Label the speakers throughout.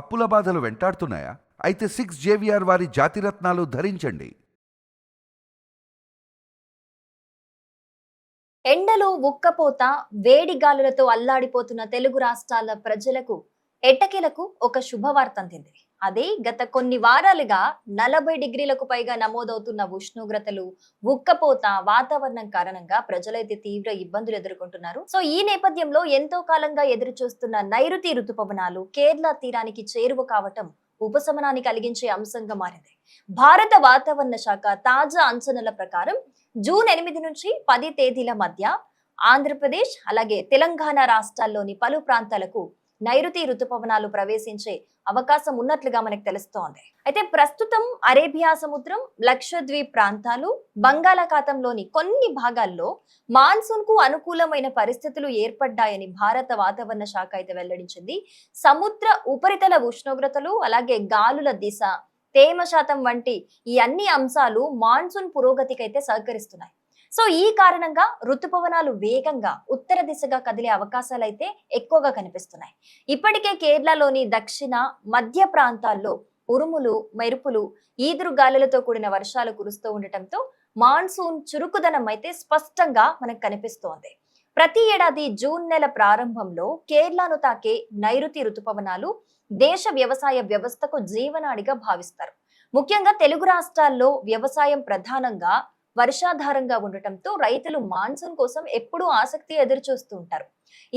Speaker 1: అప్పుల బాధలు వెంటాడుతున్నాయా? అయితే 6 జేవిఆర్ వారి జాతిరత్నాలు ధరించండి.
Speaker 2: ఎండలు, ఉక్కపోత, వేడి గాలులతో అల్లాడిపోతున్న తెలుగు రాష్ట్రాల ప్రజలకు ఎట్టకేలకు ఒక శుభవార్త అందింది. అదే గత కొన్ని వారాలుగా 40 డిగ్రీలకు పైగా నమోదవుతున్న ఉష్ణోగ్రతలు, ఉక్కపోత, వాతావరణం కారణంగా ప్రజలైతే తీవ్ర ఇబ్బందులు ఎదుర్కొంటున్నారు. సో ఈ నేపథ్యంలో ఎంతో కాలంగా ఎదురు చూస్తున్న నైరుతి రుతుపవనాలు కేరళ తీరానికి చేరువ కావటం ఉపశమనాన్ని కలిగించే అంశంగా మారింది. భారత వాతావరణ శాఖ తాజా అంచనాల ప్రకారం జూన్ 8 నుంచి 10 తేదీల మధ్య ఆంధ్రప్రదేశ్ అలాగే తెలంగాణ రాష్ట్రాల్లోని పలు ప్రాంతాలకు నైరుతి రుతుపవనాలు ప్రవేశించే అవకాశం ఉన్నట్లుగా మనకు తెలుస్తోంది. అయితే ప్రస్తుతం అరేబియా సముద్రం, లక్షద్వీప్ ప్రాంతాలు, బంగాళాఖాతంలోని కొన్ని భాగాల్లో మాన్సూన్ కు అనుకూలమైన పరిస్థితులు ఏర్పడ్డాయని భారత వాతావరణ శాఖ అయితే వెల్లడించింది. సముద్ర ఉపరితల ఉష్ణోగ్రతలు అలాగే గాలుల దిశ, తేమ శాతం వంటి ఈ అన్ని అంశాలు మాన్సూన్ పురోగతికి అయితే సహకరిస్తున్నాయి. సో ఈ కారణంగా రుతుపవనాలు వేగంగా ఉత్తర దిశగా కదిలే అవకాశాలు అయితే ఎక్కువగా కనిపిస్తున్నాయి. ఇప్పటికే కేరళలోని దక్షిణ మధ్య ప్రాంతాల్లో ఉరుములు, మెరుపులు, ఈదురు గాలులతో కూడిన వర్షాలు కురుస్తూ ఉండటంతో మాన్సూన్ చురుకుదనం అయితే స్పష్టంగా మనకు కనిపిస్తోంది. ప్రతి ఏడాది జూన్ నెల ప్రారంభంలో కేరళను తాకే నైరుతి రుతుపవనాలు దేశ వ్యవసాయ వ్యవస్థకు జీవనాడిగా భావిస్తారు. ముఖ్యంగా తెలుగు రాష్ట్రాల్లో వ్యవసాయం ప్రధానంగా వర్షాధారంగా ఉండటంతో రైతులు మాన్సూన్ కోసం ఎప్పుడూ ఆసక్తి ఎదురు చూస్తూ ఉంటారు.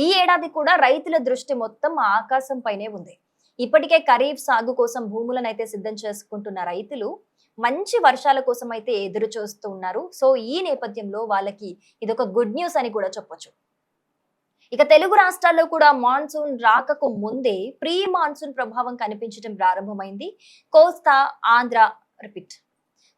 Speaker 2: ఈ ఏడాది కూడా రైతుల దృష్టి మొత్తం ఆకాశం పైనే ఉంది. ఇప్పటికే ఖరీఫ్ సాగు కోసం భూములను అయితే సిద్ధం చేసుకుంటున్న రైతులు మంచి వర్షాల కోసం అయితే ఎదురు చూస్తూ ఉన్నారు. సో ఈ నేపథ్యంలో వాళ్ళకి ఇదొక గుడ్ న్యూస్ అని కూడా చెప్పొచ్చు. ఇక తెలుగు రాష్ట్రాల్లో కూడా మాన్సూన్ రాకకు ముందే ప్రీ మాన్సూన్ ప్రభావం కనిపించడం ప్రారంభమైంది.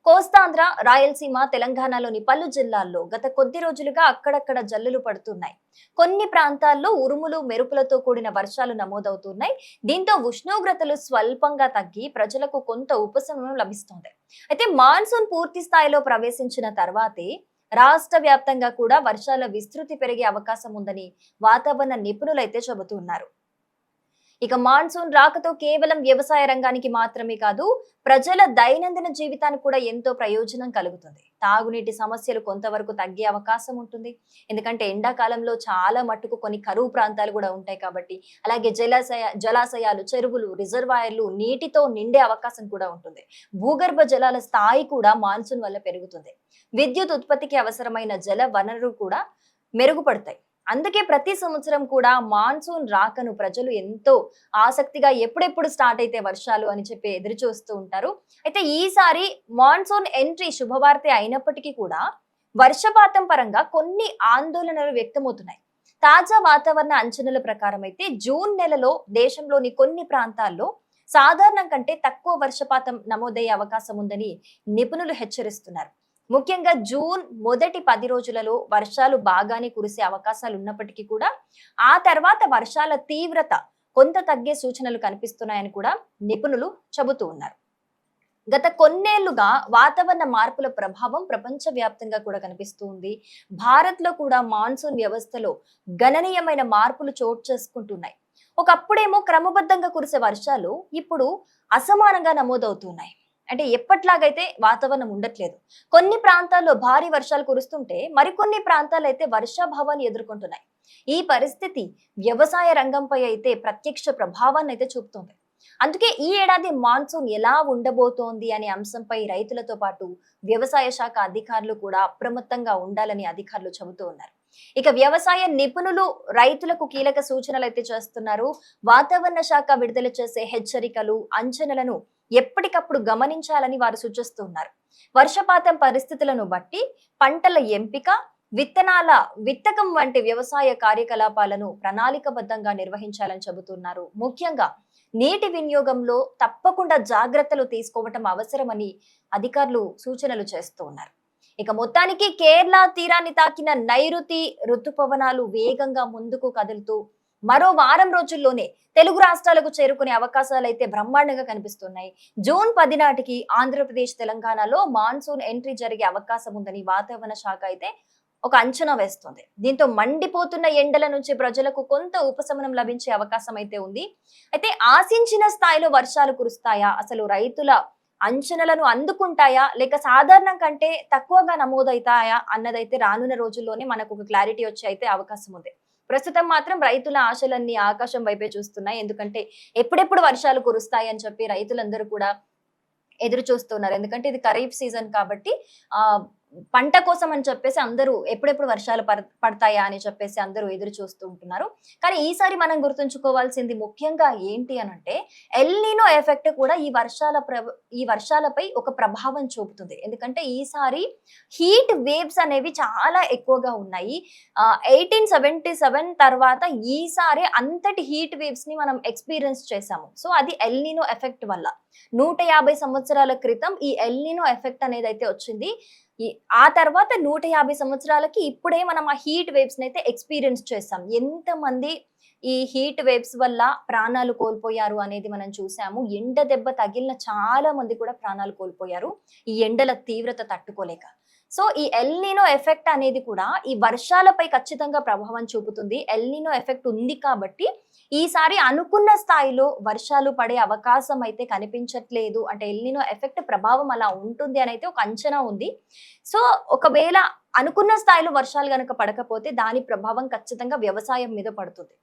Speaker 2: కోస్తాంధ్ర, రాయలసీమ, తెలంగాణలోని పలు జిల్లాల్లో గత కొద్ది రోజులుగా అక్కడక్కడ జల్లులు పడుతున్నాయి. కొన్ని ప్రాంతాల్లో ఉరుములు, మెరుపులతో కూడిన వర్షాలు నమోదవుతున్నాయి. దీంతో ఉష్ణోగ్రతలు స్వల్పంగా తగ్గి ప్రజలకు కొంత ఉపశమనం లభిస్తుంది. అయితే మాన్సూన్ పూర్తి స్థాయిలో ప్రవేశించిన తర్వాతే రాష్ట్ర వ్యాప్తంగా కూడా వర్షాల విస్తృతి పెరిగే అవకాశం ఉందని వాతావరణ నిపుణులైతే చెబుతున్నారు. ఇక మాన్సూన్ రాకతో కేవలం వ్యవసాయ రంగానికి మాత్రమే కాదు, ప్రజల దైనందిన జీవితానికి కూడా ఎంతో ప్రయోజనం కలుగుతుంది. తాగునీటి సమస్యలు కొంతవరకు తగ్గే అవకాశం ఉంటుంది. ఎందుకంటే ఎండాకాలంలో చాలా మట్టుకు కొన్ని కరువు ప్రాంతాలు కూడా ఉంటాయి కాబట్టి, అలాగే జలాశయాలు, చెరువులు, రిజర్వాయర్లు నీటితో నిండే అవకాశం కూడా ఉంటుంది. భూగర్భ జలాల స్థాయి కూడా మాన్సూన్ వల్ల పెరుగుతుంది. విద్యుత్ ఉత్పత్తికి అవసరమైన జల వనరులు కూడా మెరుగుపడతాయి. అందుకే ప్రతి సంవత్సరం కూడా మాన్సూన్ రాకను ప్రజలు ఎంతో ఆసక్తిగా ఎప్పుడెప్పుడు స్టార్ట్ అయితే వర్షాలు అని చెప్పి ఎదురు చూస్తూ ఉంటారు. అయితే ఈసారి మాన్సూన్ ఎంట్రీ శుభవార్తే అయినప్పటికీ కూడా వర్షపాతం పరంగా కొన్ని ఆందోళనలు వ్యక్తమవుతున్నాయి. తాజా వాతావరణ అంచనాల ప్రకారం అయితే జూన్ నెలలో దేశంలోని కొన్ని ప్రాంతాల్లో సాధారణం కంటే తక్కువ వర్షపాతం నమోదయ్యే అవకాశం ఉందని నిపుణులు హెచ్చరిస్తున్నారు. ముఖ్యంగా జూన్ మొదటి 10 రోజులలో వర్షాలు బాగానే కురిసే అవకాశాలు ఉన్నప్పటికీ కూడా ఆ తర్వాత వర్షాల తీవ్రత కొంత తగ్గే సూచనలు కనిపిస్తున్నాయని కూడా నిపుణులు చెబుతూ ఉన్నారు. గత కొన్నేళ్లుగా వాతావరణ మార్పుల ప్రభావం ప్రపంచవ్యాప్తంగా కూడా కనిపిస్తూ ఉంది. భారత్ లో కూడా మాన్సూన్ వ్యవస్థలో గణనీయమైన మార్పులు చోటు చేసుకుంటున్నాయి. ఒకప్పుడేమో క్రమబద్ధంగా కురిసే వర్షాలు ఇప్పుడు అసమానంగా నమోదవుతున్నాయి. అంటే ఎప్పట్లాగైతే వాతావరణం ఉండట్లేదు. కొన్ని ప్రాంతాల్లో భారీ వర్షాలు కురుస్తుంటే మరికొన్ని ప్రాంతాలు అయితే వర్షాభావాన్ని ఎదుర్కొంటున్నాయి. ఈ పరిస్థితి వ్యవసాయ రంగంపై అయితే ప్రత్యక్ష ప్రభావాన్ని అయితే చూపుతుంది. అందుకే ఈ ఏడాది మాన్సూన్ ఎలా ఉండబోతోంది అనే అంశంపై రైతులతో పాటు వ్యవసాయ శాఖ అధికారులు కూడా అప్రమత్తంగా ఉండాలని అధికారులు చెబుతూ ఉన్నారు. ఇక వ్యవసాయ నిపుణులు రైతులకు కీలక సూచనలు అయితే చేస్తున్నారు. వాతావరణ శాఖ విడుదల చేసే హెచ్చరికలు, అంచనాలను ఎప్పటికప్పుడు గమనించాలని వారు సూచిస్తున్నారు. వర్షపాతం పరిస్థితులను బట్టి పంటల ఎంపిక, విత్తనాల విత్తకం వంటి వ్యవసాయ కార్యకలాపాలను ప్రణాళికబద్ధంగా నిర్వహించాలని చెబుతున్నారు. ముఖ్యంగా నీటి వినియోగంలో తప్పకుండా జాగ్రత్తలు తీసుకోవటం అవసరమని అధికారులు సూచనలు చేస్తూ ఉన్నారు. ఇక మొత్తానికి కేరళ తీరాన్ని తాకిన నైరుతి రుతుపవనాలు వేగంగా ముందుకు కదులుతూ మరో వారం రోజుల్లోనే తెలుగు రాష్ట్రాలకు చేరుకునే అవకాశాలు అయితే బ్రహ్మాండంగా కనిపిస్తున్నాయి. జూన్ 10 నాటికి ఆంధ్రప్రదేశ్, తెలంగాణలో మాన్సూన్ ఎంట్రీ జరిగే అవకాశం ఉందని వాతావరణ శాఖ అయితే ఒక అంచనా వేస్తుంది. దీంతో మండిపోతున్న ఎండల నుంచి ప్రజలకు కొంత ఉపశమనం లభించే అవకాశం అయితే ఉంది. అయితే ఆశించిన స్థాయిలో వర్షాలు కురుస్తాయా? అసలు రైతుల అంచనలను అందుకుంటాయా? లేక సాధారణం కంటే తక్కువగా నమోదైతాయా? అన్నదైతే రానున్న రోజుల్లోనే మనకు ఒక క్లారిటీ వచ్చే అయితే అవకాశం ఉంది. ప్రస్తుతం మాత్రం రైతుల ఆశలన్నీ ఆకాశం వైపే చూస్తున్నాయి. ఎందుకంటే ఎప్పుడెప్పుడు వర్షాలు కురుస్తాయి అని చెప్పి రైతులందరూ కూడా ఎదురు చూస్తున్నారు. ఎందుకంటే ఇది ఖరీఫ్ సీజన్ కాబట్టి పంట కోసం అని చెప్పేసి అందరూ ఎప్పుడెప్పుడు వర్షాలు పడతాయా అని చెప్పేసి అందరూ ఎదురు చూస్తూ ఉంటున్నారు. కానీ ఈసారి మనం గుర్తుంచుకోవాల్సింది ముఖ్యంగా ఏంటి అనంటే ఎల్‌నినో ఎఫెక్ట్ కూడా ఈ వర్షాలపై ఒక ప్రభావం చూపుతుంది. ఎందుకంటే ఈసారి హీట్ వేవ్స్ అనేవి చాలా ఎక్కువగా ఉన్నాయి. 1877 తర్వాత ఈసారి అంతటి హీట్ వేవ్స్ ని మనం ఎక్స్‌పీరియన్స్ చేశాము. సో అది ఎల్‌నినో ఎఫెక్ట్ వల్ల. 150 సంవత్సరాల క్రితం ఈ ఎల్‌నినో ఎఫెక్ట్ అనేదైతే వచ్చింది. ఆ తర్వాత 150 సంవత్సరాలకి ఇప్పుడే మనం ఆ హీట్ వేవ్స్ నైతే ఎక్స్‌పీరియన్స్ చేసాం. ఎంతమంది ఈ హీట్ వేవ్స్ వల్ల ప్రాణాలు కోల్పోయారు అనేది మనం చూసాము. ఎండ దెబ్బ తగిలిన చాలా మంది కూడా ప్రాణాలు కోల్పోయారు. ఈ ఎండల తీవ్రత తట్టుకోలేక. సో ఈ ఎల్‌నినో ఎఫెక్ట్ అనేది కూడా ఈ వర్షాలపై ఖచ్చితంగా ప్రభావం చూపుతుంది. ఎల్‌నినో ఎఫెక్ట్ ఉంది కాబట్టి ఈసారి అనుకున్న స్థాయిలో వర్షాలు పడే అవకాశం అయితే కనిపించట్లేదు. అంటే ఎల్‌నినో ఎఫెక్ట్ ప్రభావం అలా ఉంటుంది అని అయితే ఒక అంచనా ఉంది. సో ఒకవేళ అనుకున్న స్థాయిలో వర్షాలు గనక పడకపోతే దాని ప్రభావం ఖచ్చితంగా వ్యవసాయం మీద పడుతుంది.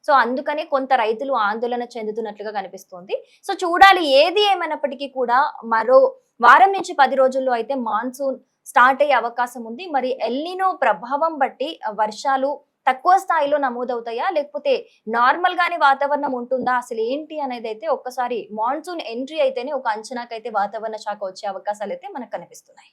Speaker 2: సో అందుకనే కొంత రైతులు ఆందోళన చెందుతున్నట్లుగా కనిపిస్తోంది. సో చూడాలి, ఏది ఏమైనప్పటికీ కూడా మరో వారం నుంచి 10 రోజుల్లో అయితే మాన్సూన్ స్టార్ట్ అయ్యే అవకాశం ఉంది. మరి ఎల్‌నినో ప్రభావం బట్టి వర్షాలు తక్కువ స్థాయిలో నమోదవుతాయా? లేకపోతే నార్మల్ గానే వాతావరణం ఉంటుందా? అసలు ఏంటి అనేది అయితే ఒక్కసారి మాన్సూన్ ఎంట్రీ అయితేనే ఒక అంచనాకైతే వాతావరణ శాఖ వచ్చే అవకాశాలైతే మనకు కనిపిస్తున్నాయి.